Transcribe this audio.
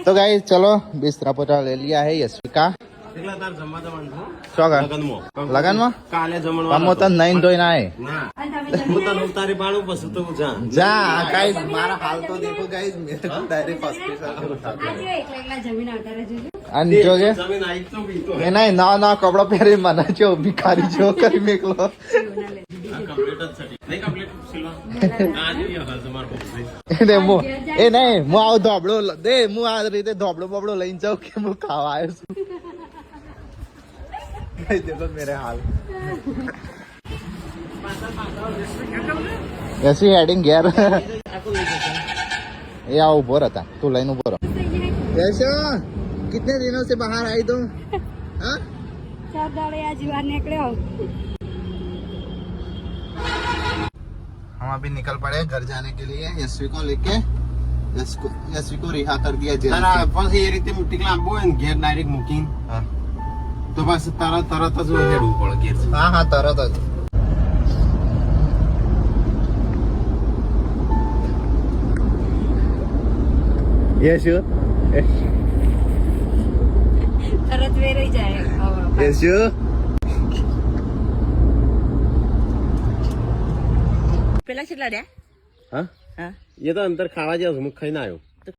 तो गाइस चलो बिस्तरा पोता ले लिया है यशवी का लगन में કાલે हम तो नहीं धोई ना है ઉતારી પાડું પછી તો जा गाइस हमारा हाल तो देखो गाइस मेरे को डायरेक्ट हॉस्पिटल અને જોગે જમીન આવી તો બી તો એ નહીં નવા નવા કપડા પહેરી મને જો ભિખારી જો કરી મેકલો કમ્પ્લીટ જ છે નહીં કમ્પ્લીટ સિલ્વા આ જોઈએ હાલ તમારો બોક્સ એને મો એ નહીં હું આવ ધોબળો દે હું આ રીતે ધોબળો બબળો લઈને જાઉં કે હું ખાવા આવ્યો છું ભાઈ દેખો મેરે હાલ ऐसी हेडिंग गैर ये आओ उभो रहता तू लाइन उभो रहो कैसे कितने दिनों से बाहर आई तुम हाँ 4 दाड़े आज बाहर निकले हो हम अभी निकल पड़े घर जाने के लिए यशवी को लेके यशवी को रिहा कर दिया जेल તારા પછી એ રીતે મુઠ્ઠી લાંબો હોય ને ઘેર ડાયરેક્ટ મૂકીને हाँ તો પછી તરત જ હેડવું પડે ઘેર हाँ हाँ तरत यशु तरत वे रही जाए यशु પેલા કેટલા રહ્યા હા હા એ તો અંદર ખાવા જાવ હું ખાઈને આવ્યો